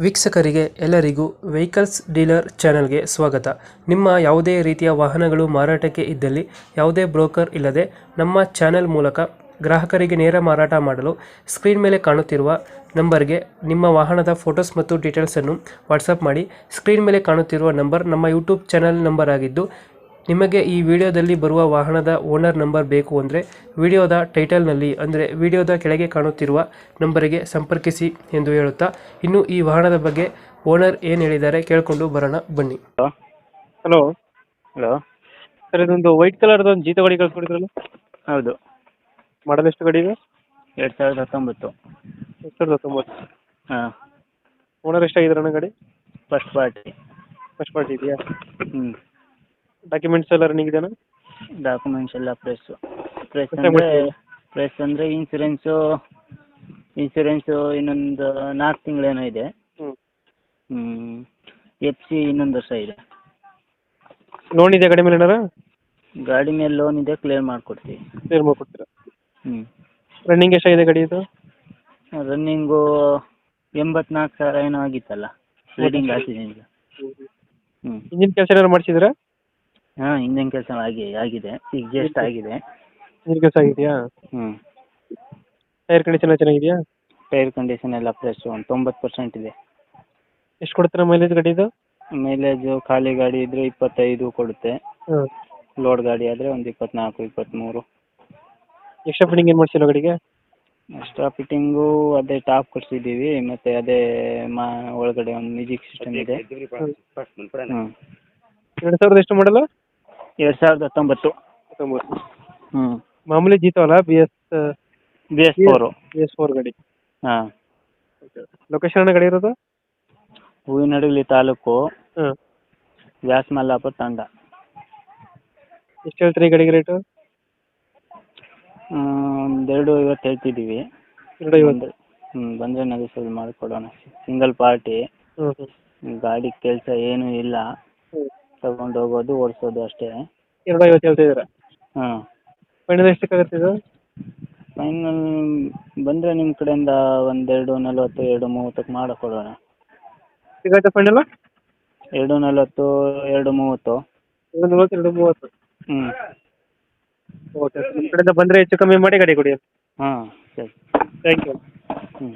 ವೀಕ್ಷಕರಿಗೆ ಎಲ್ಲರಿಗೂ vehicles dealer ಚಾನೆಲ್ಗೆ ಸ್ವಾಗತ. ನಿಮ್ಮ ಯಾವುದೇ ರೀತಿಯ ವಾಹನಗಳು ಮಾರಾಟಕ್ಕೆ ಇದ್ದಲ್ಲಿ ಯಾವುದೇ ಬ್ರೋಕರ್ ಇಲ್ಲದೆ ನಮ್ಮ ಚಾನೆಲ್ ಮೂಲಕ ಗ್ರಾಹಕರಿಗೆ ನೇರ ಮಾರಾಟ ಮಾಡಲು ಸ್ಕ್ರೀನ್ ಮೇಲೆ ಕಾಣುತ್ತಿರುವ ನಂಬರ್ಗೆ ನಿಮ್ಮ ವಾಹನದ ಫೋಟೋಸ್ ಮತ್ತು ಡೀಟೇಲ್ಸನ್ನು ವಾಟ್ಸಪ್ ಮಾಡಿ. ಸ್ಕ್ರೀನ್ ಮೇಲೆ ಕಾಣುತ್ತಿರುವ ನಂಬರ್ ನಮ್ಮ ಯೂಟ್ಯೂಬ್ ಚಾನೆಲ್ ನಂಬರ್ ಆಗಿದ್ದು, ನಿಮಗೆ ಈ ವಿಡಿಯೋದಲ್ಲಿ ಬರುವ ವಾಹನದ ಓನರ್ ನಂಬರ್ ಬೇಕು ಅಂದರೆ ವಿಡಿಯೋದ ಟೈಟಲ್ನಲ್ಲಿ ಅಂದರೆ ವಿಡಿಯೋದ ಕೆಳಗೆ ಕಾಣುತ್ತಿರುವ ನಂಬರಿಗೆ ಸಂಪರ್ಕಿಸಿ ಎಂದು ಹೇಳುತ್ತಾ, ಇನ್ನು ಈ ವಾಹನದ ಬಗ್ಗೆ ಓನರ್ ಏನು ಹೇಳಿದ್ದಾರೆ ಕೇಳಿಕೊಂಡು ಬರೋಣ ಬನ್ನಿ. Hello hello. ಸರ್, ಇದೊಂದು ವೈಟ್ ಕಲರ್ದು ಒಂದು ಜೀತ ಗಾಡಿ ಕಳ್ಸ್ಕೊಡಿದ್ರಲ್ಲ, ಹೌದು, ಮಾಡಲ್ ಎಷ್ಟು ಗಾಡಿ ಇದೆ? 2019. 2019. ಹಾಂ, ಓನರ್ ಎಷ್ಟಾಗಿದ್ರಣ್ಣ ಗಾಡಿ? First party. ಫಸ್ಟ್ ಪಾರ್ಟಿ ಇದೆಯಾ? ಹ್ಞೂ. ಡಾಕ್ಯುಮೆಂಟ್ಸ್ ಎಲ್ಲ ರನ್ನಿಂಗ್ ಇದೆಯಾ? ಡಾಕ್ಯುಮೆಂಟ್ಸ್ ಎಲ್ಲ ಫ್ರೆಶ್ ಮಾಡ್ತೀವಿ. ಅಂದರೆ ಇನ್ಸೂರೆನ್ಸು ಇನ್ನೊಂದು 4 ತಿಂಗಳೇನೋ ಇದೆ. ಹ್ಞೂ. FC ಇನ್ನೊಂದು ವರ್ಷ ಇದೆ. ಲೋನ್ ಇದೆ ಗಾಡಿ ಮೇಲೆ ಏನಾರ? ಗಾಡಿ ಮೇಲೆ ಲೋನ್ ಇದೆ, ಕ್ಲಿಯರ್ ಮಾಡಿಕೊಡ್ತೀವಿ. ಕ್ಲಿಯರ್ ಮಾಡ್ಕೊಡ್ತೀರಾ? ಹ್ಞೂ. ರನ್ನಿಂಗ್ ಎಷ್ಟಾಗಿದೆ ಗಾಡಿ ಇದು? ರನ್ನಿಂಗು 84,000 ಏನೋ ಆಗಿತ್ತಲ್ಲ, ರೀಡಿಂಗ್ ಹಾಕಿದ್ದೀನಿ. ಹ್ಞೂ. ಇಂಜಿನ್ ಕೆಲಸ ಏನಾರು ಮಾಡಿಸಿದ್ರಾ? ಹಾಂ, ಇಂಜಿನ್ ಕೆಲಸ ಆಗಿದೆ, ಈಗ ಜಸ್ಟ್ ಆಗಿದೆ. ಇಂಜಿನ್ ಕೆಲಸ ಆಗಿದೆಯಾ? ಹ್ಞೂ. ಟೈರ್ ಕಂಡೀಷನ್ ಚೆನ್ನಾಗಿದೆಯಾ? ಟೈರ್ ಕಂಡೀಷನ್ ಎಲ್ಲ ಫ್ರೆಶ್, ಒಂದು 90% ಇದೆ. ಎಷ್ಟು ಕೊಡ್ತೀರಾ ಮೈಲೇಜ್ ಗಾಡಿ ಇದು? ಮೈಲೇಜು ಖಾಲಿ ಗಾಡಿ ಇದ್ದರೆ 25 ಕೊಡುತ್ತೆ. ಹಾಂ. ಲೋಡ್ ಗಾಡಿ ಆದರೆ ಒಂದು 24, 23. ಎಕ್ಸ್ಟ್ರಾ ಫಿಟ್ಟಿಂಗ್ ಏನು ಮಾಡಿಸಿಲ್ಲ ಗಾಡಿಗೆ? ಎಕ್ಸ್ಟ್ರಾ ಫಿಟ್ಟಿಂಗು ಅದೇ ಟಾಪ್ ಕೊಡಿಸಿದ್ದೀವಿ, ಮತ್ತು ಅದೇ ಒಳಗಡೆ ಒಂದು ಮ್ಯೂಸಿಕ್ ಸಿಸ್ಟಮ್ ಇದೆ. ಹ್ಞೂ. 2000 ಎಷ್ಟು ಮಾಡಲ್ಲ? 2019. 19. ಹ್ಞೂ. ಮಾಮೂಲಿ ಜೀತವಲ್ಲ, BS4. BS4 ಗಾಡಿ. ಹಾಂ. ಲೊಕೇಶನ್ ಗಾಡಿ ಇರೋದು? ಹೂವಿನಡಗಲಿ ತಾಲೂಕು, ಹಾಂ. ವ್ಯಾಸಮಲ್ಲಾಪುರ ತಂಡ. ಎಷ್ಟು ಹೇಳ್ತೀರಿ ಈ ಗಾಡಿಗೆ ರೇಟು? ಒಂದು 250 ಹೇಳ್ತಿದ್ದೀವಿ. 250. ಬಂದರೆ ನೆಗೋಸಿಯೇಟ್ ಮಾಡಿಕೊಡೋಣ. ಸಿಂಗಲ್ ಪಾರ್ಟಿ, ಹ್ಞೂ ಹ್ಞೂ. ಗಾಡಿ ಕೆಲಸ ಏನೂ ಇಲ್ಲ, ಹ್ಞೂ. ತಗೊಂಡು ಹೋಗೋದು ಓಡಿಸೋದು ಅಷ್ಟೇ. 250 ಹೇಳ್ತಿದ್ದೀರಾ? ಹಾಂ. ಫೈನಲ್ ಎಷ್ಟಕ್ಕಾಗುತ್ತೆ ಇದು? ಫೈನಲ್ ಬಂದರೆ ನಿಮ್ಮ ಕಡೆಯಿಂದ ಒಂದು 240, 230 ಮಾಡಿಕೊಡೋಣ. ಸಿಗುತ್ತೆ ಫೈನಲ್? 240, 230. 240, 230. ಹ್ಞೂ. ಓಕೆ, ನಿಮ್ಮ ಕಡೆಯಿಂದ ಬಂದರೆ ಹೆಚ್ಚು ಕಮ್ಮಿ ಮಾಡಿ ಗಾಡಿ ಕೊಡಿ. ಹಾಂ, ಸರಿ. Thank you. ಹ್ಞೂ.